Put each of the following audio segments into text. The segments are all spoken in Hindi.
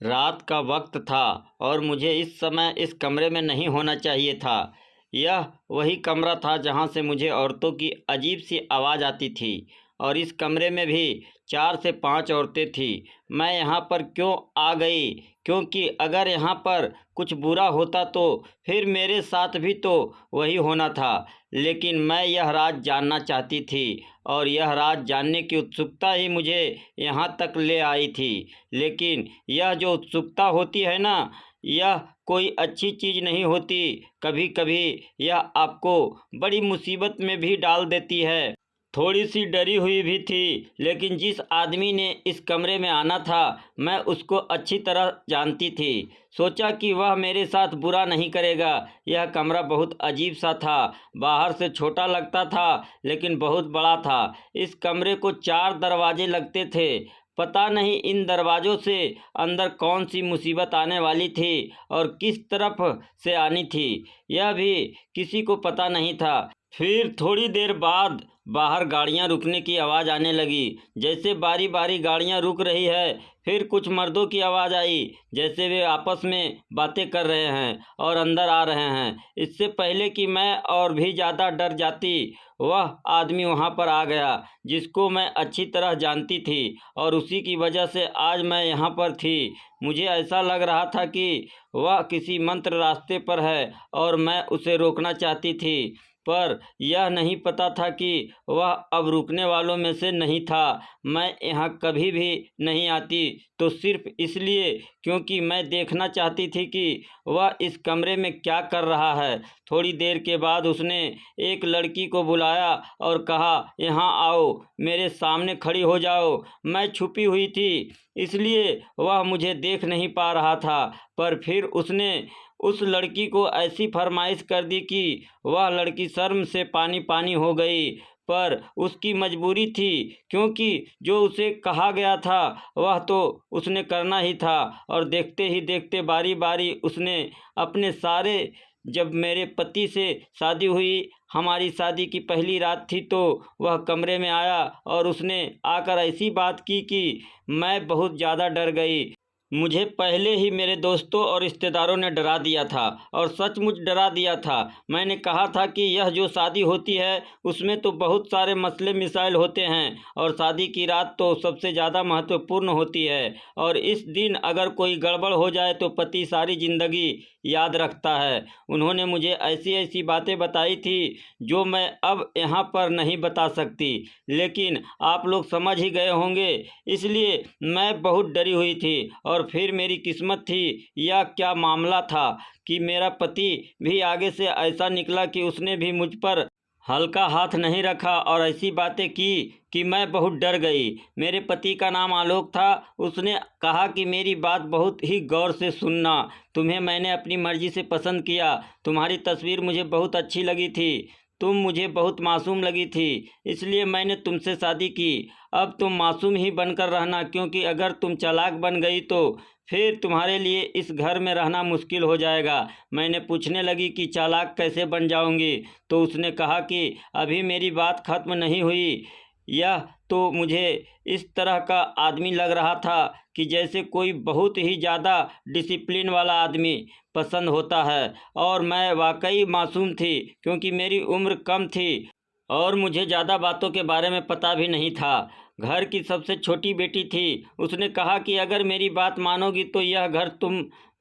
रात का वक्त था और मुझे इस समय इस कमरे में नहीं होना चाहिए था। यह वही कमरा था जहाँ से मुझे औरतों की अजीब सी आवाज़ आती थी और इस कमरे में भी 4 से 5 औरतें थीं। मैं यहाँ पर क्यों आ गई? क्योंकि अगर यहाँ पर कुछ बुरा होता तो फिर मेरे साथ भी तो वही होना था। लेकिन मैं यह राज जानना चाहती थी और यह राज जानने की उत्सुकता ही मुझे यहाँ तक ले आई थी। लेकिन यह जो उत्सुकता होती है ना, यह कोई अच्छी चीज़ नहीं होती। कभी कभी यह आपको बड़ी मुसीबत में भी डाल देती है। थोड़ी सी डरी हुई भी थी, लेकिन जिस आदमी ने इस कमरे में आना था मैं उसको अच्छी तरह जानती थी। सोचा कि वह मेरे साथ बुरा नहीं करेगा। यह कमरा बहुत अजीब सा था। बाहर से छोटा लगता था लेकिन बहुत बड़ा था। इस कमरे को 4 दरवाजे लगते थे। पता नहीं इन दरवाज़ों से अंदर कौन सी मुसीबत आने वाली थी और किस तरफ से आनी थी, यह भी किसी को पता नहीं था। फिर थोड़ी देर बाद बाहर गाड़ियां रुकने की आवाज़ आने लगी, जैसे बारी बारी गाड़ियां रुक रही है। फिर कुछ मर्दों की आवाज़ आई, जैसे वे आपस में बातें कर रहे हैं और अंदर आ रहे हैं। इससे पहले कि मैं और भी ज़्यादा डर जाती, वह आदमी वहाँ पर आ गया जिसको मैं अच्छी तरह जानती थी और उसी की वजह से आज मैं यहाँ पर थी। मुझे ऐसा लग रहा था कि वह किसी मंत्र रास्ते पर है और मैं उसे रोकना चाहती थी, पर यह नहीं पता था कि वह अब रुकने वालों में से नहीं था। मैं यहाँ कभी भी नहीं आती तो सिर्फ इसलिए क्योंकि मैं देखना चाहती थी कि वह इस कमरे में क्या कर रहा है। थोड़ी देर के बाद उसने एक लड़की को बुलाया और कहा, यहाँ आओ, मेरे सामने खड़ी हो जाओ। मैं छुपी हुई थी इसलिए वह मुझे देख नहीं पा रहा था, पर फिर उसने उस लड़की को ऐसी फरमाइश कर दी कि वह लड़की शर्म से पानी पानी हो गई। पर उसकी मजबूरी थी, क्योंकि जो उसे कहा गया था वह तो उसने करना ही था। और देखते ही देखते बारी बारी उसने अपने सारे, जब मेरे पति से शादी हुई, हमारी शादी की पहली रात थी, तो वह कमरे में आया और उसने आकर ऐसी बात की कि मैं बहुत ज़्यादा डर गई। मुझे पहले ही मेरे दोस्तों और रिश्तेदारों ने डरा दिया था और सचमुच डरा दिया था। मैंने कहा था कि यह जो शादी होती है उसमें तो बहुत सारे मसले मिसाइल होते हैं और शादी की रात तो सबसे ज़्यादा महत्वपूर्ण होती है और इस दिन अगर कोई गड़बड़ हो जाए तो पति सारी ज़िंदगी याद रखता है। उन्होंने मुझे ऐसी ऐसी बातें बताई थी जो मैं अब यहाँ पर नहीं बता सकती, लेकिन आप लोग समझ ही गए होंगे, इसलिए मैं बहुत डरी हुई थी। और फिर मेरी किस्मत थी या क्या मामला था कि मेरा पति भी आगे से ऐसा निकला कि उसने भी मुझ पर हल्का हाथ नहीं रखा और ऐसी बातें की कि मैं बहुत डर गई। मेरे पति का नाम आलोक था। उसने कहा कि मेरी बात बहुत ही गौर से सुनना। तुम्हें मैंने अपनी मर्जी से पसंद किया। तुम्हारी तस्वीर मुझे बहुत अच्छी लगी थी। तुम मुझे बहुत मासूम लगी थी, इसलिए मैंने तुमसे शादी की। अब तुम मासूम ही बनकर रहना, क्योंकि अगर तुम चालाक बन गई तो फिर तुम्हारे लिए इस घर में रहना मुश्किल हो जाएगा। मैंने पूछने लगी कि चालाक कैसे बन जाऊंगी, तो उसने कहा कि अभी मेरी बात खत्म नहीं हुई। यह तो मुझे इस तरह का आदमी लग रहा था कि जैसे कोई बहुत ही ज़्यादा डिसिप्लिन वाला आदमी पसंद होता है, और मैं वाकई मासूम थी क्योंकि मेरी उम्र कम थी और मुझे ज़्यादा बातों के बारे में पता भी नहीं था। घर की सबसे छोटी बेटी थी। उसने कहा कि अगर मेरी बात मानोगी तो यह घर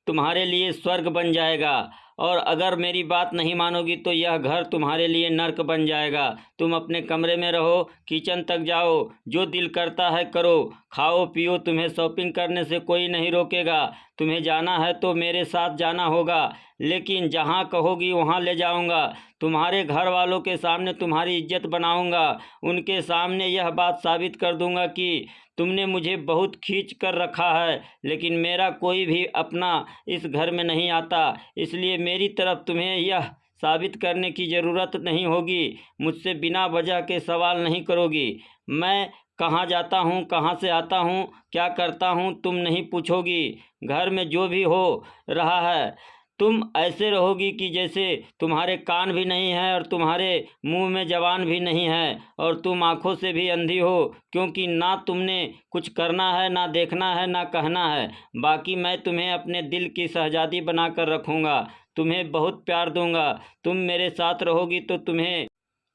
तुम्हारे लिए स्वर्ग बन जाएगा, और अगर मेरी बात नहीं मानोगी तो यह घर तुम्हारे लिए नर्क बन जाएगा। तुम अपने कमरे में रहो, किचन तक जाओ, जो दिल करता है करो, खाओ पियो, तुम्हें शॉपिंग करने से कोई नहीं रोकेगा। तुम्हें जाना है तो मेरे साथ जाना होगा, लेकिन जहाँ कहोगी वहाँ ले जाऊँगा। तुम्हारे घर वालों के सामने तुम्हारी इज्जत बनाऊँगा। उनके सामने यह बात साबित कर दूँगा कि तुमने मुझे बहुत खींच कर रखा है, लेकिन मेरा कोई भी अपना इस घर में नहीं आता, इसलिए मेरी तरफ तुम्हें यह साबित करने की ज़रूरत नहीं होगी। मुझसे बिना वजह के सवाल नहीं करोगी। मैं कहाँ जाता हूँ, कहाँ से आता हूँ, क्या करता हूँ, तुम नहीं पूछोगी। घर में जो भी हो रहा है तुम ऐसे रहोगी कि जैसे तुम्हारे कान भी नहीं है और तुम्हारे मुंह में जबान भी नहीं है और तुम आँखों से भी अंधी हो, क्योंकि ना तुमने कुछ करना है, ना देखना है, ना कहना है। बाकी मैं तुम्हें अपने दिल की शहजादी बनाकर रखूँगा, तुम्हें बहुत प्यार दूँगा। तुम मेरे साथ रहोगी तो तुम्हें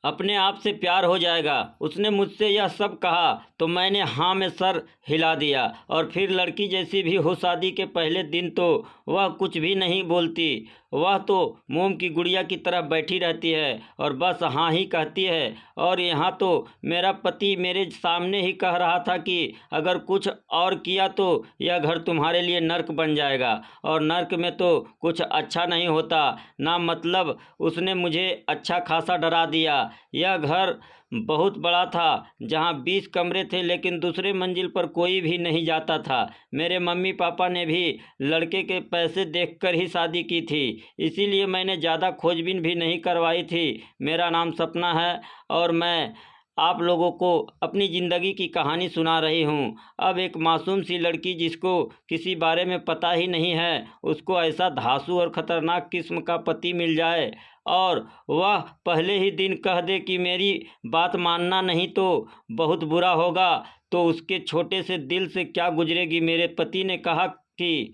अपने आप से प्यार हो जाएगा। उसने मुझसे यह सब कहा तो मैंने हाँ में सर हिला दिया। और फिर लड़की जैसी भी हो, शादी के पहले दिन तो वह कुछ भी नहीं बोलती, वह तो मोम की गुड़िया की तरह बैठी रहती है और बस हाँ ही कहती है। और यहाँ तो मेरा पति मेरे सामने ही कह रहा था कि अगर कुछ और किया तो यह घर तुम्हारे लिए नर्क बन जाएगा, और नर्क में तो कुछ अच्छा नहीं होता ना। मतलब उसने मुझे अच्छा खासा डरा दिया। यह घर बहुत बड़ा था, जहाँ 20 कमरे थे, लेकिन दूसरे मंजिल पर कोई भी नहीं जाता था। मेरे मम्मी पापा ने भी लड़के के पैसे देखकर ही शादी की थी, इसीलिए मैंने ज़्यादा खोजबीन भी नहीं करवाई थी। मेरा नाम सपना है और मैं आप लोगों को अपनी ज़िंदगी की कहानी सुना रही हूँ। अब एक मासूम सी लड़की जिसको किसी बारे में पता ही नहीं है, उसको ऐसा धांसू और ख़तरनाक किस्म का पति मिल जाए और वह पहले ही दिन कह दे कि मेरी बात मानना नहीं तो बहुत बुरा होगा, तो उसके छोटे से दिल से क्या गुजरेगी। मेरे पति ने कहा कि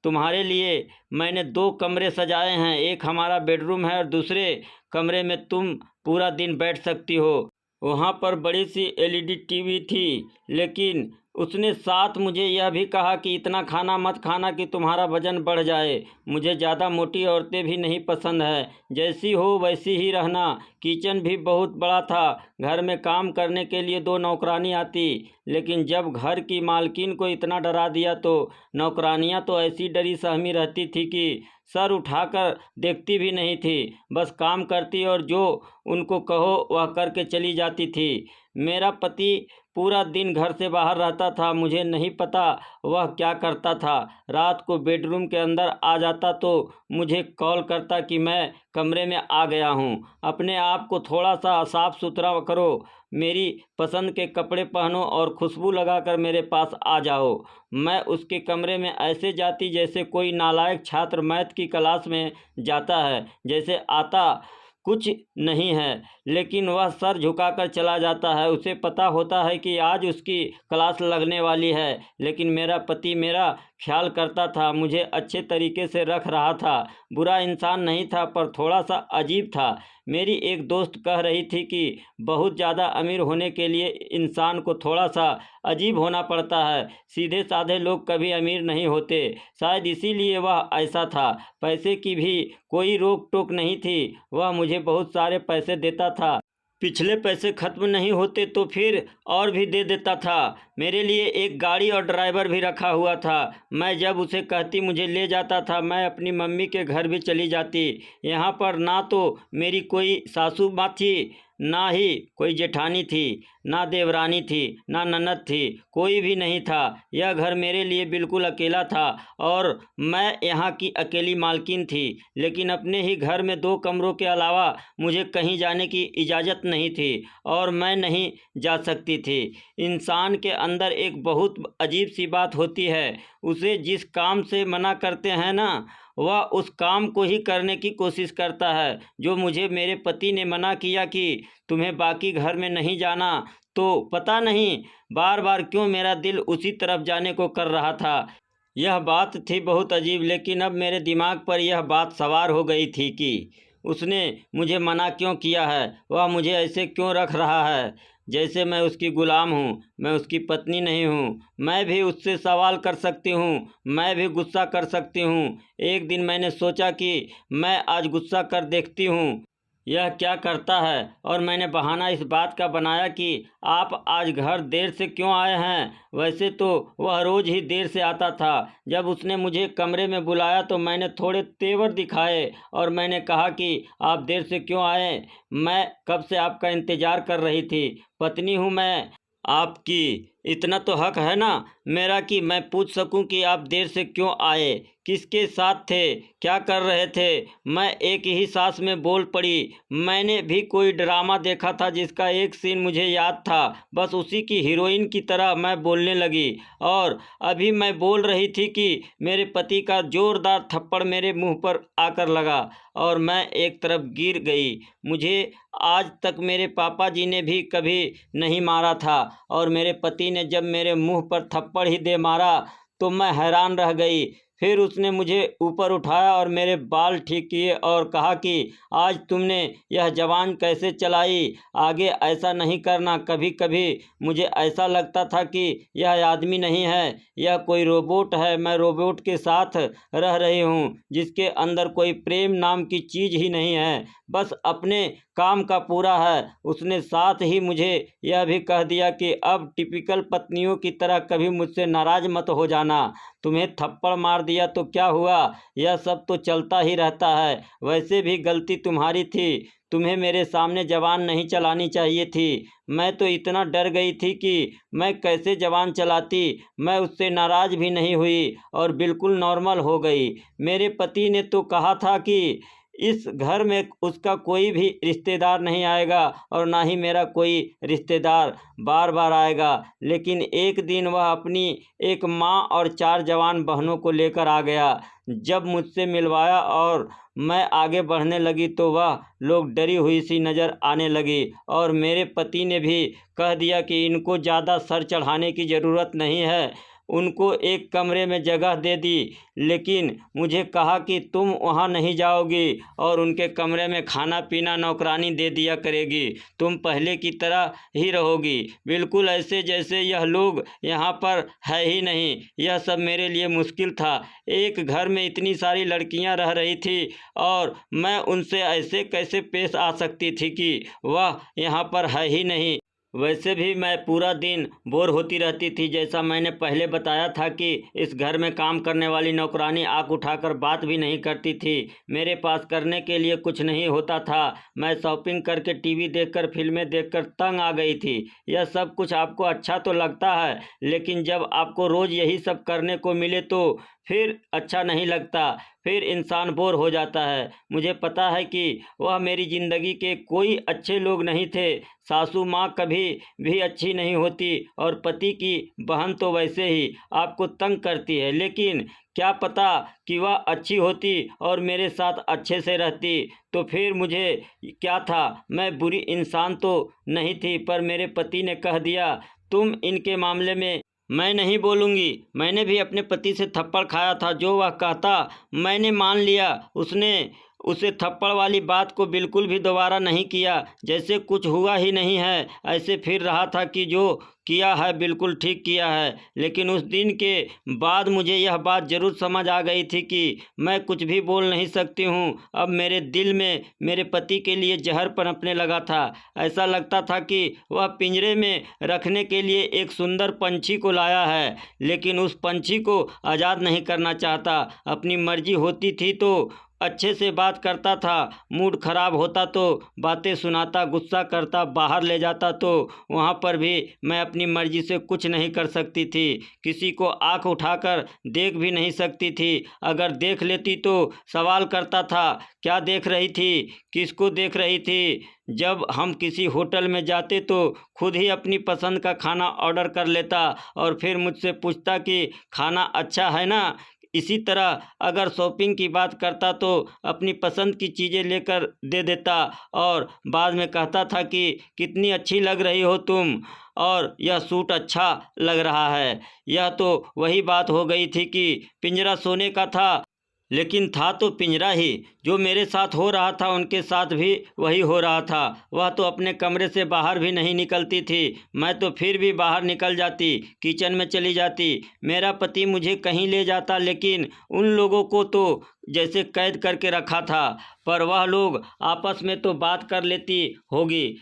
तुम्हारे लिए मैंने 2 कमरे सजाए हैं, एक हमारा बेडरूम है और दूसरे कमरे में तुम पूरा दिन बैठ सकती हो। वहाँ पर बड़ी सी एलईडी टीवी थी, लेकिन उसने साथ मुझे यह भी कहा कि इतना खाना मत खाना कि तुम्हारा वजन बढ़ जाए। मुझे ज़्यादा मोटी औरतें भी नहीं पसंद है, जैसी हो वैसी ही रहना। किचन भी बहुत बड़ा था, घर में काम करने के लिए 2 नौकरानी आती, लेकिन जब घर की मालकिन को इतना डरा दिया तो नौकरानियां तो ऐसी डरी सहमी रहती थी कि सर उठाकर देखती भी नहीं थी, बस काम करती और जो उनको कहो वह करके चली जाती थी। मेरा पति पूरा दिन घर से बाहर रहता था, मुझे नहीं पता वह क्या करता था। रात को बेडरूम के अंदर आ जाता तो मुझे कॉल करता कि मैं कमरे में आ गया हूँ, अपने आप को थोड़ा सा साफ सुथरा करो, मेरी पसंद के कपड़े पहनो और खुशबू लगाकर मेरे पास आ जाओ। मैं उसके कमरे में ऐसे जाती जैसे कोई नालायक छात्र मैथ की क्लास में जाता है, जैसे आता कुछ नहीं है, लेकिन वह सर झुकाकर चला जाता है। उसे पता होता है कि आज उसकी क्लास लगने वाली है, लेकिन मेरा पति मेरा ख्याल करता था, मुझे अच्छे तरीके से रख रहा था। बुरा इंसान नहीं था, पर थोड़ा सा अजीब था। मेरी एक दोस्त कह रही थी कि बहुत ज़्यादा अमीर होने के लिए इंसान को थोड़ा सा अजीब होना पड़ता है, सीधे साधे लोग कभी अमीर नहीं होते। शायद इसीलिए वह ऐसा था। पैसे की भी कोई रोक टोक नहीं थी, वह मुझे बहुत सारे पैसे देता था। पिछले पैसे खत्म नहीं होते तो फिर और भी दे देता था। मेरे लिए एक गाड़ी और ड्राइवर भी रखा हुआ था। मैं जब उसे कहती मुझे ले जाता था। मैं अपनी मम्मी के घर भी चली जाती। यहाँ पर ना तो मेरी कोई सासू माँ थी, ना ही कोई जेठानी थी, ना देवरानी थी, ना ननद थी, कोई भी नहीं था। यह घर मेरे लिए बिल्कुल अकेला था और मैं यहाँ की अकेली मालकिन थी। लेकिन अपने ही घर में 2 कमरों के अलावा मुझे कहीं जाने की इजाज़त नहीं थी और मैं नहीं जा सकती थी। इंसान के अंदर एक बहुत अजीब सी बात होती है, उसे जिस काम से मना करते हैं ना, वह उस काम को ही करने की कोशिश करता है। जो मुझे मेरे पति ने मना किया कि तुम्हें बाकी घर में नहीं जाना, तो पता नहीं बार बार क्यों मेरा दिल उसी तरफ जाने को कर रहा था। यह बात थी बहुत अजीब, लेकिन अब मेरे दिमाग पर यह बात सवार हो गई थी कि उसने मुझे मना क्यों किया है, वह मुझे ऐसे क्यों रख रहा है जैसे मैं उसकी ग़ुलाम हूँ। मैं उसकी पत्नी नहीं हूँ। मैं भी उससे सवाल कर सकती हूँ, मैं भी गुस्सा कर सकती हूँ। एक दिन मैंने सोचा कि मैं आज गुस्सा कर देखती हूँ यह क्या करता है, और मैंने बहाना इस बात का बनाया कि आप आज घर देर से क्यों आए हैं। वैसे तो वह रोज़ ही देर से आता था। जब उसने मुझे कमरे में बुलाया तो मैंने थोड़े तेवर दिखाए और मैंने कहा कि आप देर से क्यों आए, मैं कब से आपका इंतज़ार कर रही थी, पत्नी हूँ मैं आपकी। इतना तो हक है ना मेरा कि मैं पूछ सकूं कि आप देर से क्यों आए, किसके साथ थे, क्या कर रहे थे। मैं एक ही सांस में बोल पड़ी। मैंने भी कोई ड्रामा देखा था जिसका एक सीन मुझे याद था, बस उसी की हीरोइन की तरह मैं बोलने लगी। और अभी मैं बोल रही थी कि मेरे पति का जोरदार थप्पड़ मेरे मुंह पर आकर लगा और मैं एक तरफ गिर गई। मुझे आज तक मेरे पापा जी ने भी कभी नहीं मारा था और मेरे पति ने जब मेरे मुंह पर थप्पड़ ही दे मारा तो मैं हैरान रह गई। फिर उसने मुझे ऊपर उठाया और मेरे बाल ठीक किए और कहा कि आज तुमने यह जवान कैसे चलाई, आगे ऐसा नहीं करना। कभी कभी मुझे ऐसा लगता था कि यह आदमी नहीं है, यह कोई रोबोट है। मैं रोबोट के साथ रह रही हूँ जिसके अंदर कोई प्रेम नाम की चीज़ ही नहीं है, बस अपने काम का पूरा है। उसने साथ ही मुझे यह भी कह दिया कि अब टिपिकल पत्नियों की तरह कभी मुझसे नाराज मत हो जाना। तुम्हें थप्पड़ मार दिया तो क्या हुआ, यह सब तो चलता ही रहता है। वैसे भी गलती तुम्हारी थी, तुम्हें मेरे सामने जबान नहीं चलानी चाहिए थी। मैं तो इतना डर गई थी कि मैं कैसे जबान चलाती। मैं उससे नाराज़ भी नहीं हुई और बिल्कुल नॉर्मल हो गई। मेरे पति ने तो कहा था कि इस घर में उसका कोई भी रिश्तेदार नहीं आएगा और ना ही मेरा कोई रिश्तेदार बार बार आएगा। लेकिन एक दिन वह अपनी एक माँ और 4 जवान बहनों को लेकर आ गया। जब मुझसे मिलवाया और मैं आगे बढ़ने लगी तो वह लोग डरी हुई सी नज़र आने लगी और मेरे पति ने भी कह दिया कि इनको ज़्यादा सर चढ़ाने की ज़रूरत नहीं है। उनको एक कमरे में जगह दे दी, लेकिन मुझे कहा कि तुम वहाँ नहीं जाओगी और उनके कमरे में खाना पीना नौकरानी दे दिया करेगी। तुम पहले की तरह ही रहोगी, बिल्कुल ऐसे जैसे यह लोग यहाँ पर है ही नहीं। यह सब मेरे लिए मुश्किल था। एक घर में इतनी सारी लड़कियाँ रह रही थी और मैं उनसे ऐसे कैसे पेश आ सकती थी कि वह यहाँ पर है ही नहीं। वैसे भी मैं पूरा दिन बोर होती रहती थी। जैसा मैंने पहले बताया था कि इस घर में काम करने वाली नौकरानी आँख उठाकर बात भी नहीं करती थी। मेरे पास करने के लिए कुछ नहीं होता था। मैं शॉपिंग करके टीवी देखकर फिल्में देखकर तंग आ गई थी। यह सब कुछ आपको अच्छा तो लगता है, लेकिन जब आपको रोज़ यही सब करने को मिले तो फिर अच्छा नहीं लगता, फिर इंसान बोर हो जाता है। मुझे पता है कि वह मेरी ज़िंदगी के कोई अच्छे लोग नहीं थे। सासू माँ कभी भी अच्छी नहीं होती और पति की बहन तो वैसे ही आपको तंग करती है, लेकिन क्या पता कि वह अच्छी होती और मेरे साथ अच्छे से रहती तो फिर मुझे क्या था। मैं बुरी इंसान तो नहीं थी, पर मेरे पति ने कह दिया तुम इनके मामले में मैं नहीं बोलूँगी। मैंने भी अपने पति से थप्पड़ खाया था, जो वह कहता मैंने मान लिया। उसने उसे थप्पड़ वाली बात को बिल्कुल भी दोबारा नहीं किया, जैसे कुछ हुआ ही नहीं है। ऐसे फिर रहा था कि जो किया है बिल्कुल ठीक किया है। लेकिन उस दिन के बाद मुझे यह बात ज़रूर समझ आ गई थी कि मैं कुछ भी बोल नहीं सकती हूँ। अब मेरे दिल में मेरे पति के लिए जहर पनपने लगा था। ऐसा लगता था कि वह पिंजरे में रखने के लिए एक सुंदर पंछी को लाया है, लेकिन उस पंछी को आज़ाद नहीं करना चाहता। अपनी मर्जी होती थी तो अच्छे से बात करता था, मूड खराब होता तो बातें सुनाता, गुस्सा करता बाहर ले जाता तो वहाँ पर भी मैं अपनी मर्जी से कुछ नहीं कर सकती थी। किसी को आंख उठाकर देख भी नहीं सकती थी। अगर देख लेती तो सवाल करता था क्या देख रही थी, किसको देख रही थी। जब हम किसी होटल में जाते तो खुद ही अपनी पसंद का खाना ऑर्डर कर लेता और फिर मुझसे पूछता कि खाना अच्छा है ना। इसी तरह अगर शॉपिंग की बात करता तो अपनी पसंद की चीज़ें लेकर दे देता और बाद में कहता था कि कितनी अच्छी लग रही हो तुम और यह सूट अच्छा लग रहा है। यह तो वही बात हो गई थी कि पिंजरा सोने का था, लेकिन था तो पिंजरा ही। जो मेरे साथ हो रहा था उनके साथ भी वही हो रहा था। वह तो अपने कमरे से बाहर भी नहीं निकलती थी, मैं तो फिर भी बाहर निकल जाती, किचन में चली जाती। मेरा पति मुझे कहीं ले जाता, लेकिन उन लोगों को तो जैसे कैद करके रखा था। पर वह लोग आपस में तो बात कर लेती होगी।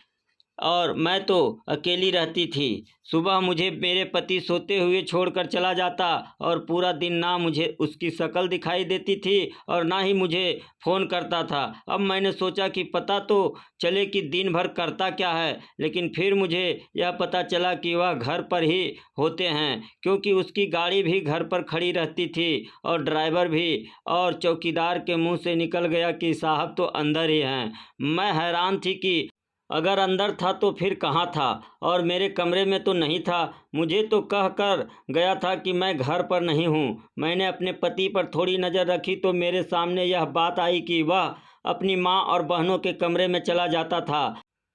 और मैं तो अकेली रहती थी। सुबह मुझे मेरे पति सोते हुए छोड़कर चला जाता और पूरा दिन ना मुझे उसकी शक्ल दिखाई देती थी और ना ही मुझे फ़ोन करता था। अब मैंने सोचा कि पता तो चले कि दिन भर करता क्या है, लेकिन फिर मुझे यह पता चला कि वह घर पर ही होते हैं, क्योंकि उसकी गाड़ी भी घर पर खड़ी रहती थी और ड्राइवर भी। और चौकीदार के मुंह से निकल गया कि साहब तो अंदर ही हैं। मैं हैरान थी कि अगर अंदर था तो फिर कहाँ था, और मेरे कमरे में तो नहीं था। मुझे तो कह कर गया था कि मैं घर पर नहीं हूँ। मैंने अपने पति पर थोड़ी नज़र रखी तो मेरे सामने यह बात आई कि वह अपनी माँ और बहनों के कमरे में चला जाता था।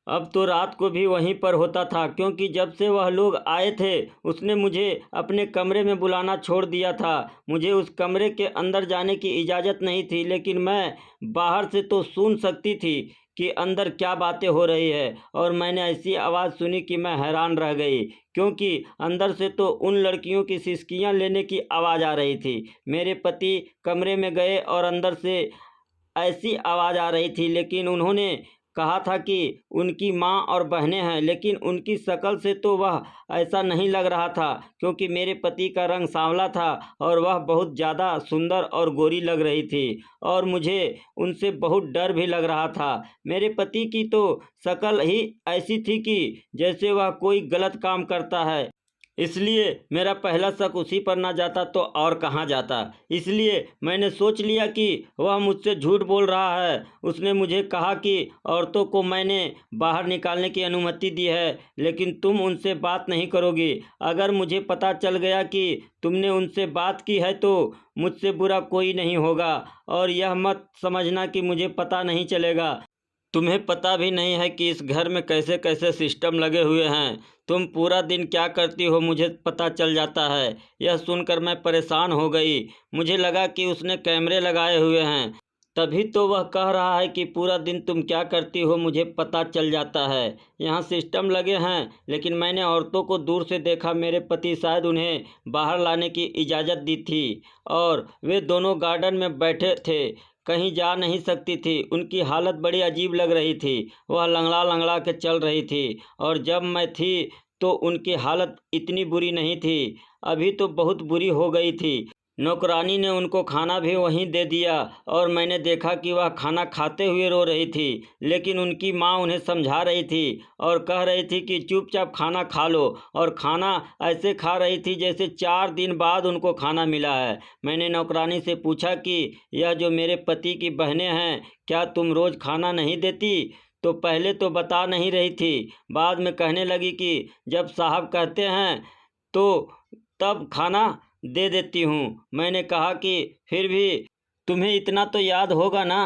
अब तो रात को भी वहीं पर होता था, क्योंकि जब से वह लोग आए थे उसने मुझे अपने कमरे में बुलाना छोड़ दिया था। मुझे उस कमरे के अंदर जाने की इजाज़त नहीं थी, लेकिन मैं बाहर से तो सुन सकती थी कि अंदर क्या बातें हो रही है। और मैंने ऐसी आवाज़ सुनी कि मैं हैरान रह गई, क्योंकि अंदर से तो उन लड़कियों की सिसकियां लेने की आवाज़ आ रही थी। मेरे पति कमरे में गए और अंदर से ऐसी आवाज़ आ रही थी, लेकिन उन्होंने कहा था कि उनकी माँ और बहनें हैं, लेकिन उनकी शक्ल से तो वह ऐसा नहीं लग रहा था, क्योंकि मेरे पति का रंग सांवला था और वह बहुत ज़्यादा सुंदर और गोरी लग रही थी और मुझे उनसे बहुत डर भी लग रहा था। मेरे पति की तो शक्ल ही ऐसी थी कि जैसे वह कोई गलत काम करता है, इसलिए मेरा पहला शक उसी पर ना जाता तो और कहाँ जाता। इसलिए मैंने सोच लिया कि वह मुझसे झूठ बोल रहा है। उसने मुझे कहा कि औरतों को मैंने बाहर निकालने की अनुमति दी है, लेकिन तुम उनसे बात नहीं करोगी। अगर मुझे पता चल गया कि तुमने उनसे बात की है तो मुझसे बुरा कोई नहीं होगा, और यह मत समझना कि मुझे पता नहीं चलेगा। तुम्हें पता भी नहीं है कि इस घर में कैसे कैसे सिस्टम लगे हुए हैं। तुम पूरा दिन क्या करती हो मुझे पता चल जाता है। यह सुनकर मैं परेशान हो गई। मुझे लगा कि उसने कैमरे लगाए हुए हैं, तभी तो वह कह रहा है कि पूरा दिन तुम क्या करती हो मुझे पता चल जाता है। यहाँ सिस्टम लगे हैं, लेकिन मैंने औरतों को दूर से देखा। मेरे पति शायद उन्हें बाहर लाने की इजाज़त दी थी और वे दोनों गार्डन में बैठे थे, कहीं जा नहीं सकती थी। उनकी हालत बड़ी अजीब लग रही थी। वह लंगड़ा लंगड़ा के चल रही थी, और जब मैं थी तो उनकी हालत इतनी बुरी नहीं थी। अभी तो बहुत बुरी हो गई थी। नौकरानी ने उनको खाना भी वहीं दे दिया और मैंने देखा कि वह खाना खाते हुए रो रही थी, लेकिन उनकी माँ उन्हें समझा रही थी और कह रही थी कि चुपचाप खाना खा लो, और खाना ऐसे खा रही थी जैसे 4 दिन बाद उनको खाना मिला है। मैंने नौकरानी से पूछा कि यह जो मेरे पति की बहनें हैं, क्या तुम रोज़ खाना नहीं देती? तो पहले तो बता नहीं रही थी, बाद में कहने लगी कि जब साहब कहते हैं तो तब खाना दे देती हूँ। मैंने कहा कि फिर भी तुम्हें इतना तो याद होगा ना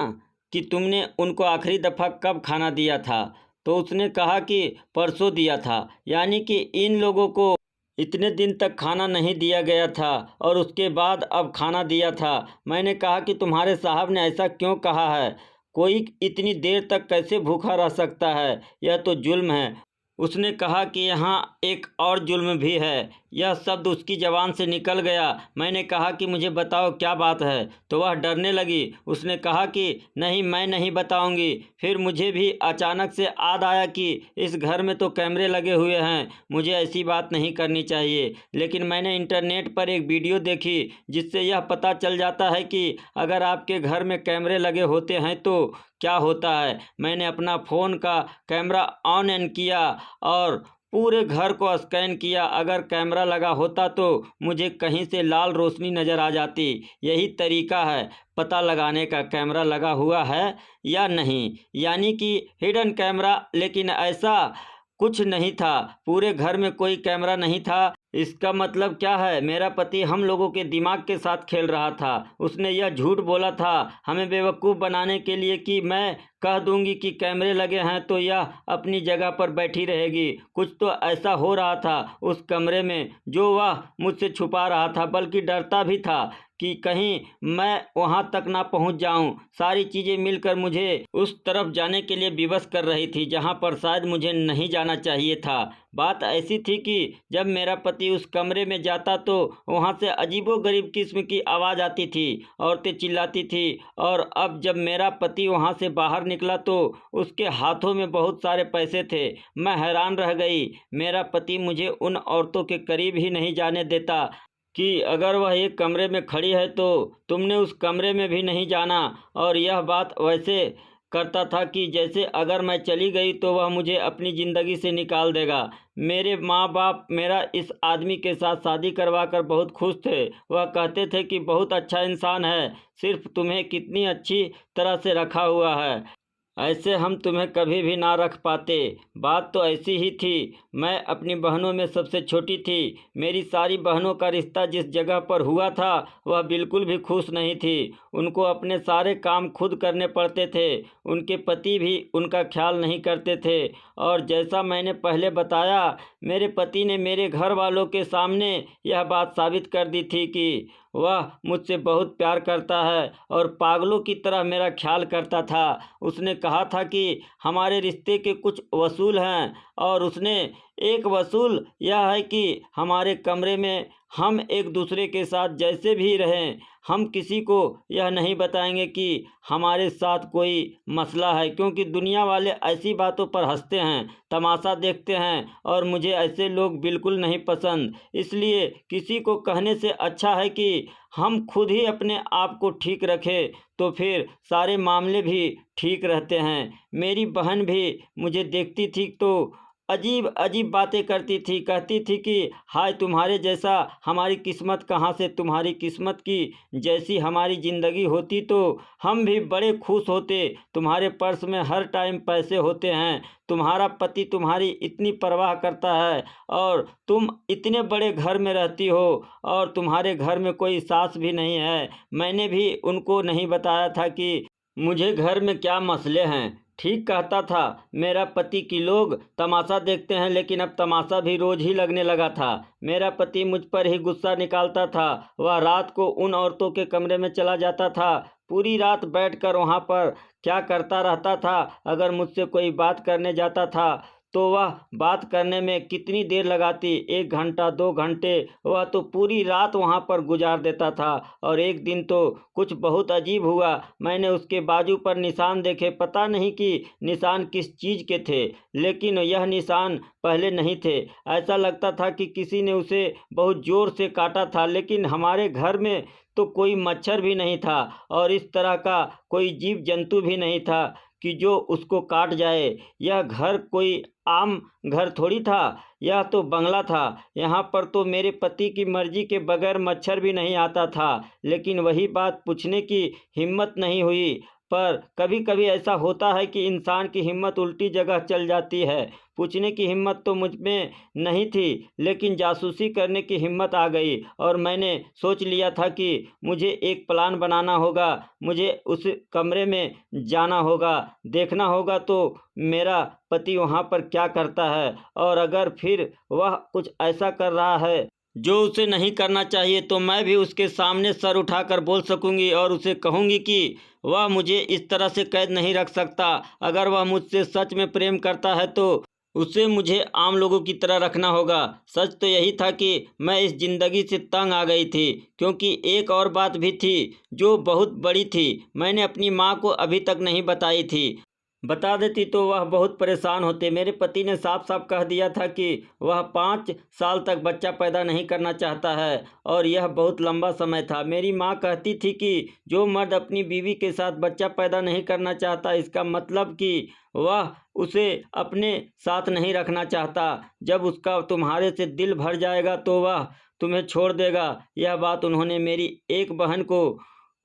कि तुमने उनको आखिरी दफ़ा कब खाना दिया था? तो उसने कहा कि परसों दिया था। यानी कि इन लोगों को इतने दिन तक खाना नहीं दिया गया था और उसके बाद अब खाना दिया था। मैंने कहा कि तुम्हारे साहब ने ऐसा क्यों कहा है? कोई इतनी देर तक कैसे भूखा रह सकता है? यह तो जुल्म है। उसने कहा कि यहाँ एक और जुल्म भी है। यह शब्द उसकी ज़बान से निकल गया। मैंने कहा कि मुझे बताओ क्या बात है, तो वह डरने लगी। उसने कहा कि नहीं, मैं नहीं बताऊंगी। फिर मुझे भी अचानक से याद आया कि इस घर में तो कैमरे लगे हुए हैं, मुझे ऐसी बात नहीं करनी चाहिए। लेकिन मैंने इंटरनेट पर एक वीडियो देखी जिससे यह पता चल जाता है कि अगर आपके घर में कैमरे लगे होते हैं तो क्या होता है। मैंने अपना फ़ोन का कैमरा ऑन एन किया और पूरे घर को स्कैन किया। अगर कैमरा लगा होता तो मुझे कहीं से लाल रोशनी नज़र आ जाती। यही तरीका है पता लगाने का, कैमरा लगा हुआ है या नहीं, यानी कि हिडन कैमरा। लेकिन ऐसा कुछ नहीं था, पूरे घर में कोई कैमरा नहीं था। इसका मतलब क्या है? मेरा पति हम लोगों के दिमाग के साथ खेल रहा था। उसने यह झूठ बोला था हमें बेवकूफ़ बनाने के लिए कि मैं कह दूंगी कि कैमरे लगे हैं तो यह अपनी जगह पर बैठी रहेगी। कुछ तो ऐसा हो रहा था उस कमरे में जो वह मुझसे छुपा रहा था, बल्कि डरता भी था कि कहीं मैं वहां तक ना पहुंच जाऊं। सारी चीज़ें मिलकर मुझे उस तरफ जाने के लिए विवश कर रही थी जहां पर शायद मुझे नहीं जाना चाहिए था। बात ऐसी थी कि जब मेरा पति उस कमरे में जाता तो वहां से अजीबोगरीब किस्म की आवाज़ आती थी, औरतें चिल्लाती थी। और अब जब मेरा पति वहां से बाहर निकला तो उसके हाथों में बहुत सारे पैसे थे। मैं हैरान रह गई। मेरा पति मुझे उन औरतों के करीब ही नहीं जाने देता कि अगर वह एक कमरे में खड़ी है तो तुमने उस कमरे में भी नहीं जाना, और यह बात वैसे करता था कि जैसे अगर मैं चली गई तो वह मुझे अपनी ज़िंदगी से निकाल देगा। मेरे माँ बाप मेरा इस आदमी के साथ शादी करवा कर बहुत खुश थे। वह कहते थे कि बहुत अच्छा इंसान है, सिर्फ तुम्हें कितनी अच्छी तरह से रखा हुआ है, ऐसे हम तुम्हें कभी भी ना रख पाते। बात तो ऐसी ही थी। मैं अपनी बहनों में सबसे छोटी थी। मेरी सारी बहनों का रिश्ता जिस जगह पर हुआ था वह बिल्कुल भी खुश नहीं थी। उनको अपने सारे काम खुद करने पड़ते थे। उनके पति भी उनका ख्याल नहीं करते थे। और जैसा मैंने पहले बताया, मेरे पति ने मेरे घर वालों के सामने यह बात साबित कर दी थी कि वह मुझसे बहुत प्यार करता है और पागलों की तरह मेरा ख्याल करता था। उसने कहा था कि हमारे रिश्ते के कुछ वसूल हैं, और उसने एक वसूल यह है कि हमारे कमरे में हम एक दूसरे के साथ जैसे भी रहें, हम किसी को यह नहीं बताएंगे कि हमारे साथ कोई मसला है, क्योंकि दुनिया वाले ऐसी बातों पर हंसते हैं, तमाशा देखते हैं, और मुझे ऐसे लोग बिल्कुल नहीं पसंद। इसलिए किसी को कहने से अच्छा है कि हम खुद ही अपने आप को ठीक रखें, तो फिर सारे मामले भी ठीक रहते हैं। मेरी बहन भी मुझे देखती थी तो अजीब अजीब बातें करती थी। कहती थी कि हाय तुम्हारे जैसा हमारी किस्मत कहाँ से, तुम्हारी किस्मत की जैसी हमारी ज़िंदगी होती तो हम भी बड़े खुश होते। तुम्हारे पर्स में हर टाइम पैसे होते हैं, तुम्हारा पति तुम्हारी इतनी परवाह करता है, और तुम इतने बड़े घर में रहती हो, और तुम्हारे घर में कोई सास भी नहीं है। मैंने भी उनको नहीं बताया था कि मुझे घर में क्या मसले हैं। ठीक कहता था मेरा पति कि लोग तमाशा देखते हैं, लेकिन अब तमाशा भी रोज ही लगने लगा था। मेरा पति मुझ पर ही गुस्सा निकालता था। वह रात को उन औरतों के कमरे में चला जाता था, पूरी रात बैठकर वहाँ पर क्या करता रहता था। अगर मुझसे कोई बात करने जाता था तो वह बात करने में कितनी देर लगाती, 1 घंटा 2 घंटे, वह तो पूरी रात वहाँ पर गुजार देता था। और एक दिन तो कुछ बहुत अजीब हुआ। मैंने उसके बाजू पर निशान देखे, पता नहीं कि निशान किस चीज़ के थे, लेकिन यह निशान पहले नहीं थे। ऐसा लगता था कि किसी ने उसे बहुत ज़ोर से काटा था, लेकिन हमारे घर में तो कोई मच्छर भी नहीं था, और इस तरह का कोई जीव जंतु भी नहीं था कि जो उसको काट जाए। यह घर कोई आम घर थोड़ी था, यह तो बंगला था। यहाँ पर तो मेरे पति की मर्जी के बगैर मच्छर भी नहीं आता था, लेकिन वही बात पूछने की हिम्मत नहीं हुई। पर कभी कभी ऐसा होता है कि इंसान की हिम्मत उल्टी जगह चल जाती है। पूछने की हिम्मत तो मुझ में नहीं थी, लेकिन जासूसी करने की हिम्मत आ गई, और मैंने सोच लिया था कि मुझे एक प्लान बनाना होगा। मुझे उस कमरे में जाना होगा, देखना होगा तो मेरा पति वहाँ पर क्या करता है, और अगर फिर वह कुछ ऐसा कर रहा है जो उसे नहीं करना चाहिए तो मैं भी उसके सामने सर उठाकर बोल सकूंगी, और उसे कहूंगी कि वह मुझे इस तरह से कैद नहीं रख सकता। अगर वह मुझसे सच में प्रेम करता है तो उसे मुझे आम लोगों की तरह रखना होगा। सच तो यही था कि मैं इस ज़िंदगी से तंग आ गई थी, क्योंकि एक और बात भी थी जो बहुत बड़ी थी। मैंने अपनी माँ को अभी तक नहीं बताई थी। बता देती तो वह बहुत परेशान होते। मेरे पति ने साफ साफ कह दिया था कि वह 5 साल तक बच्चा पैदा नहीं करना चाहता है, और यह बहुत लंबा समय था। मेरी माँ कहती थी कि जो मर्द अपनी बीवी के साथ बच्चा पैदा नहीं करना चाहता, इसका मतलब कि वह उसे अपने साथ नहीं रखना चाहता। जब उसका तुम्हारे से दिल भर जाएगा तो वह तुम्हें छोड़ देगा। यह बात उन्होंने मेरी एक बहन को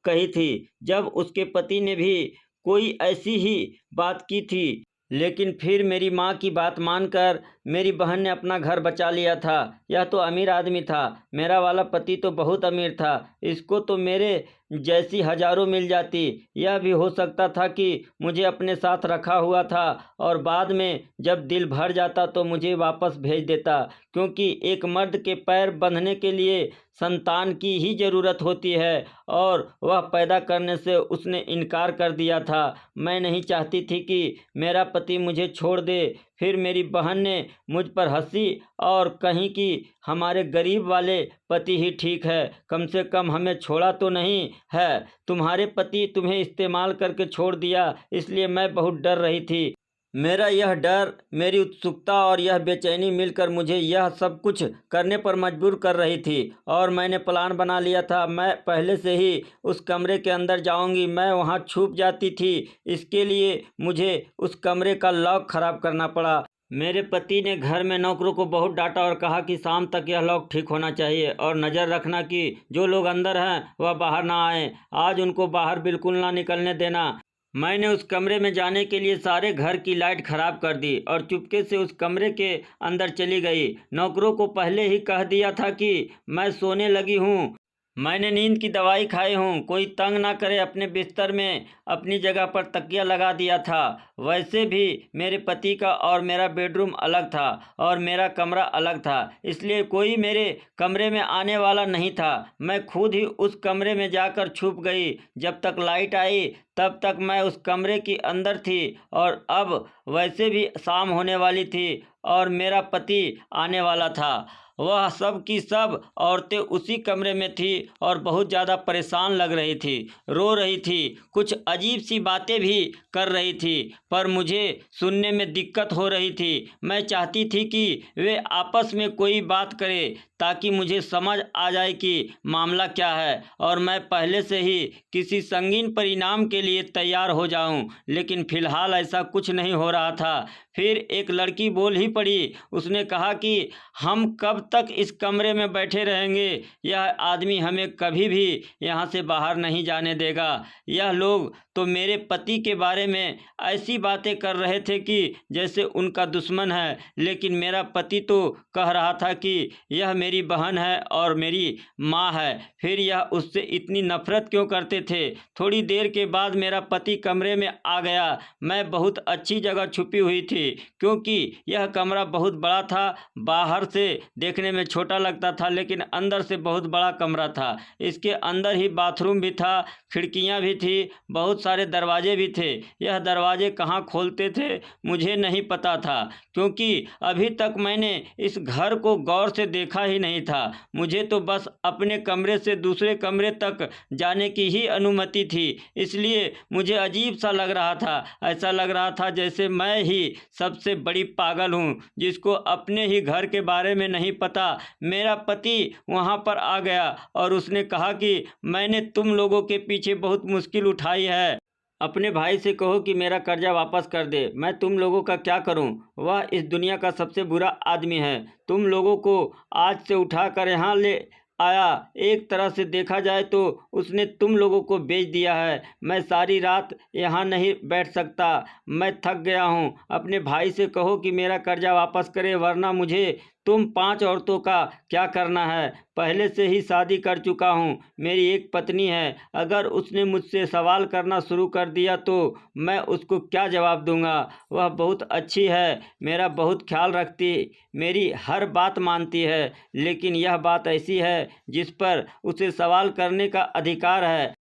कही थी, जब उसके पति ने भी कोई ऐसी ही बात की थी। लेकिन फिर मेरी माँ की बात मानकर मेरी बहन ने अपना घर बचा लिया था। यह तो अमीर आदमी था, मेरा वाला पति तो बहुत अमीर था। इसको तो मेरे जैसी हजारों मिल जाती। यह भी हो सकता था कि मुझे अपने साथ रखा हुआ था, और बाद में जब दिल भर जाता तो मुझे वापस भेज देता, क्योंकि एक मर्द के पैर बंधने के लिए संतान की ही ज़रूरत होती है, और वह पैदा करने से उसने इनकार कर दिया था। मैं नहीं चाहती थी कि मेरा पति मुझे छोड़ दे। फिर मेरी बहन ने मुझ पर हंसी और कही कि हमारे गरीब वाले पति ही ठीक है, कम से कम हमें छोड़ा तो नहीं है। तुम्हारे पति तुम्हें इस्तेमाल करके छोड़ दिया, इसलिए मैं बहुत डर रही थी। मेरा यह डर, मेरी उत्सुकता और यह बेचैनी मिलकर मुझे यह सब कुछ करने पर मजबूर कर रही थी। और मैंने प्लान बना लिया था, मैं पहले से ही उस कमरे के अंदर जाऊंगी, मैं वहां छुप जाती थी। इसके लिए मुझे उस कमरे का लॉक खराब करना पड़ा। मेरे पति ने घर में नौकरों को बहुत डांटा और कहा कि शाम तक यह लॉक ठीक होना चाहिए और नज़र रखना कि जो लोग अंदर हैं वह बाहर ना आए। आज उनको बाहर बिल्कुल ना निकलने देना। मैंने उस कमरे में जाने के लिए सारे घर की लाइट खराब कर दी और चुपके से उस कमरे के अंदर चली गई। नौकरों को पहले ही कह दिया था कि मैं सोने लगी हूँ, मैंने नींद की दवाई खाई हूँ, कोई तंग ना करे। अपने बिस्तर में अपनी जगह पर तकिया लगा दिया था। वैसे भी मेरे पति का और मेरा बेडरूम अलग था और मेरा कमरा अलग था, इसलिए कोई मेरे कमरे में आने वाला नहीं था। मैं खुद ही उस कमरे में जाकर छुप गई। जब तक लाइट आई तब तक मैं उस कमरे के अंदर थी और अब वैसे भी शाम होने वाली थी और मेरा पति आने वाला था। वह सब की सब औरतें उसी कमरे में थी और बहुत ज़्यादा परेशान लग रही थी, रो रही थी, कुछ अजीब सी बातें भी कर रही थी, पर मुझे सुनने में दिक्कत हो रही थी। मैं चाहती थी कि वे आपस में कोई बात करें ताकि मुझे समझ आ जाए कि मामला क्या है और मैं पहले से ही किसी संगीन परिणाम के लिए तैयार हो जाऊं। लेकिन फिलहाल ऐसा कुछ नहीं हो रहा था। फिर एक लड़की बोल ही पड़ी। उसने कहा कि हम कब तक इस कमरे में बैठे रहेंगे, यह आदमी हमें कभी भी यहाँ से बाहर नहीं जाने देगा। यह लोग तो मेरे पति के बारे में ऐसी बातें कर रहे थे कि जैसे उनका दुश्मन है, लेकिन मेरा पति तो कह रहा था कि यह मेरी बहन है और मेरी माँ है। फिर यह उससे इतनी नफरत क्यों करते थे। थोड़ी देर के बाद मेरा पति कमरे में आ गया। मैं बहुत अच्छी जगह छुपी हुई थी क्योंकि यह कमरा बहुत बड़ा था। बाहर से देखने में छोटा लगता था लेकिन अंदर से बहुत बड़ा कमरा था। इसके अंदर ही बाथरूम भी था, खिड़कियां भी थी, बहुत सारे दरवाजे भी थे। यह दरवाजे कहाँ खोलते थे मुझे नहीं पता था क्योंकि अभी तक मैंने इस घर को गौर से देखा ही नहीं था। मुझे तो बस अपने कमरे से दूसरे कमरे तक जाने की ही अनुमति थी, इसलिए मुझे अजीब सा लग रहा था। ऐसा लग रहा था जैसे मैं ही सबसे बड़ी पागल हूँ जिसको अपने ही घर के बारे में नहीं पता। मेरा पति वहाँ पर आ गया और उसने कहा कि मैंने तुम लोगों के पीछे बहुत मुश्किल उठाई है, अपने भाई से कहो कि मेरा कर्जा वापस कर दे। मैं तुम लोगों का क्या करूं? वह इस दुनिया का सबसे बुरा आदमी है। तुम लोगों को आज से उठाकर यहाँ ले आया। एक तरह से देखा जाए तो उसने तुम लोगों को बेच दिया है। मैं सारी रात यहाँ नहीं बैठ सकता, मैं थक गया हूँ। अपने भाई से कहो कि मेरा कर्जा वापस करे, वरना मुझे तुम 5 औरतों का क्या करना है। पहले से ही शादी कर चुका हूँ, मेरी एक पत्नी है। अगर उसने मुझसे सवाल करना शुरू कर दिया तो मैं उसको क्या जवाब दूंगा। वह बहुत अच्छी है, मेरा बहुत ख्याल रखती, मेरी हर बात मानती है, लेकिन यह बात ऐसी है जिस पर उसे सवाल करने का अधिकार है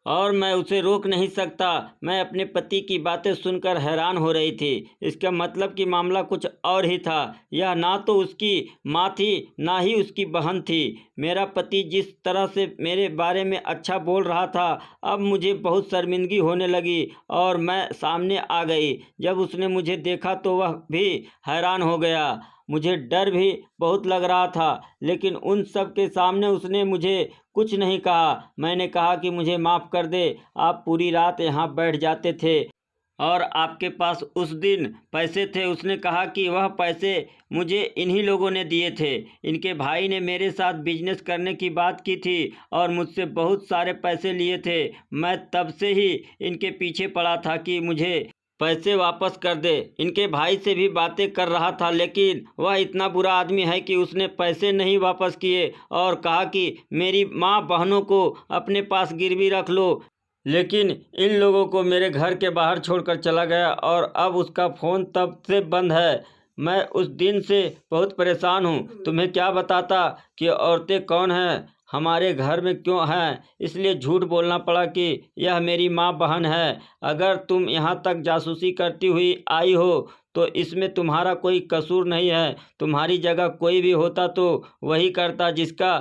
और मैं उसे रोक नहीं सकता। मैं अपने पति की बातें सुनकर हैरान हो रही थी। इसका मतलब कि मामला कुछ और ही था। यह ना तो उसकी माँ थी ना ही उसकी बहन थी। मेरा पति जिस तरह से मेरे बारे में अच्छा बोल रहा था, अब मुझे बहुत शर्मिंदगी होने लगी और मैं सामने आ गई। जब उसने मुझे देखा तो वह भी हैरान हो गया। मुझे डर भी बहुत लग रहा था, लेकिन उन सब के सामने उसने मुझे कुछ नहीं कहा। मैंने कहा कि मुझे माफ़ कर दे, आप पूरी रात यहाँ बैठ जाते थे और आपके पास उस दिन पैसे थे। उसने कहा कि वह पैसे मुझे इन्हीं लोगों ने दिए थे। इनके भाई ने मेरे साथ बिजनेस करने की बात की थी और मुझसे बहुत सारे पैसे लिए थे। मैं तब से ही इनके पीछे पड़ा था कि मुझे पैसे वापस कर दे। इनके भाई से भी बातें कर रहा था, लेकिन वह इतना बुरा आदमी है कि उसने पैसे नहीं वापस किए और कहा कि मेरी माँ बहनों को अपने पास गिरवी रख लो। लेकिन इन लोगों को मेरे घर के बाहर छोड़कर चला गया और अब उसका फ़ोन तब से बंद है। मैं उस दिन से बहुत परेशान हूँ। तुम्हें क्या बताता कि औरतें कौन हैं, हमारे घर में क्यों हैं, इसलिए झूठ बोलना पड़ा कि यह मेरी माँ बहन है। अगर तुम यहाँ तक जासूसी करती हुई आई हो तो इसमें तुम्हारा कोई कसूर नहीं है। तुम्हारी जगह कोई भी होता तो वही करता। जिसका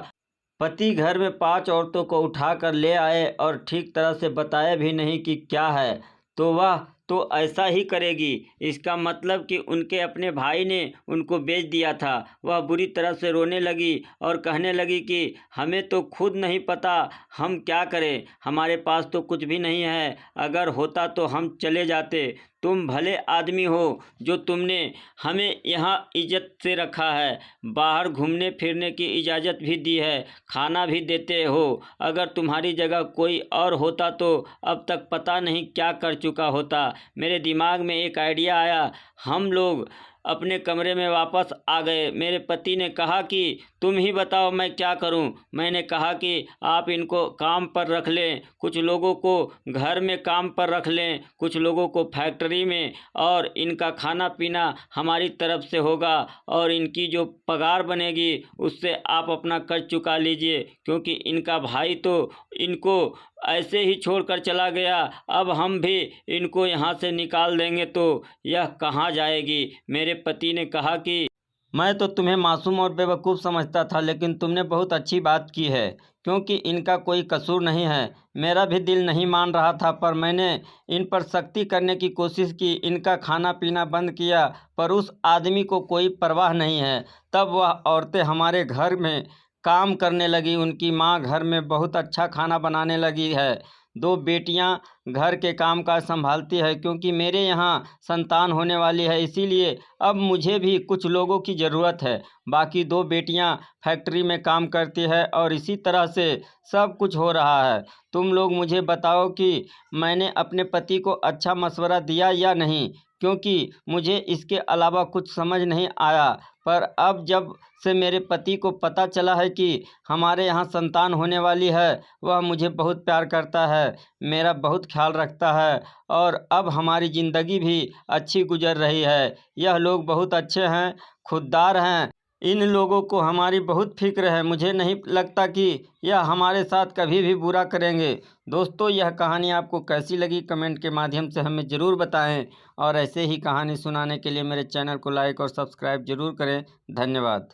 पति घर में 5 औरतों को उठा कर ले आए और ठीक तरह से बताया भी नहीं कि क्या है, तो वह तो ऐसा ही करेगी। इसका मतलब कि उनके अपने भाई ने उनको बेच दिया था। वह बुरी तरह से रोने लगी और कहने लगी कि हमें तो खुद नहीं पता हम क्या करें, हमारे पास तो कुछ भी नहीं है, अगर होता तो हम चले जाते। तुम भले आदमी हो जो तुमने हमें यहाँ इज्जत से रखा है, बाहर घूमने फिरने की इजाज़त भी दी है, खाना भी देते हो। अगर तुम्हारी जगह कोई और होता तो अब तक पता नहीं क्या कर चुका होता। मेरे दिमाग में एक आइडिया आया। हम लोग अपने कमरे में वापस आ गए। मेरे पति ने कहा कि तुम ही बताओ मैं क्या करूं। मैंने कहा कि आप इनको काम पर रख लें, कुछ लोगों को घर में काम पर रख लें, कुछ लोगों को फैक्ट्री में, और इनका खाना पीना हमारी तरफ से होगा और इनकी जो पगार बनेगी उससे आप अपना कर्ज चुका लीजिए, क्योंकि इनका भाई तो इनको ऐसे ही छोड़कर चला गया। अब हम भी इनको यहाँ से निकाल देंगे तो यह कहाँ जाएगी। मेरे पति ने कहा कि मैं तो तुम्हें मासूम और बेवकूफ़ समझता था, लेकिन तुमने बहुत अच्छी बात की है, क्योंकि इनका कोई कसूर नहीं है। मेरा भी दिल नहीं मान रहा था, पर मैंने इन पर सख्ती करने की कोशिश की, इनका खाना पीना बंद किया, पर उस आदमी को कोई परवाह नहीं है। तब वह औरतें हमारे घर में काम करने लगी। उनकी माँ घर में बहुत अच्छा खाना बनाने लगी है। 2 बेटियां घर के काम-काज संभालती है, क्योंकि मेरे यहाँ संतान होने वाली है, इसीलिए अब मुझे भी कुछ लोगों की ज़रूरत है। बाकी 2 बेटियां फैक्ट्री में काम करती है और इसी तरह से सब कुछ हो रहा है। तुम लोग मुझे बताओ कि मैंने अपने पति को अच्छा मशवरा दिया या नहीं, क्योंकि मुझे इसके अलावा कुछ समझ नहीं आया। पर अब जब से मेरे पति को पता चला है कि हमारे यहाँ संतान होने वाली है, वह मुझे बहुत प्यार करता है, मेरा बहुत ख्याल रखता है और अब हमारी ज़िंदगी भी अच्छी गुजर रही है। यह लोग बहुत अच्छे हैं, खुददार हैं। इन लोगों को हमारी बहुत फ़िक्र है। मुझे नहीं लगता कि यह हमारे साथ कभी भी बुरा करेंगे। दोस्तों, यह कहानी आपको कैसी लगी कमेंट के माध्यम से हमें ज़रूर बताएं, और ऐसे ही कहानी सुनाने के लिए मेरे चैनल को लाइक और सब्सक्राइब ज़रूर करें। धन्यवाद।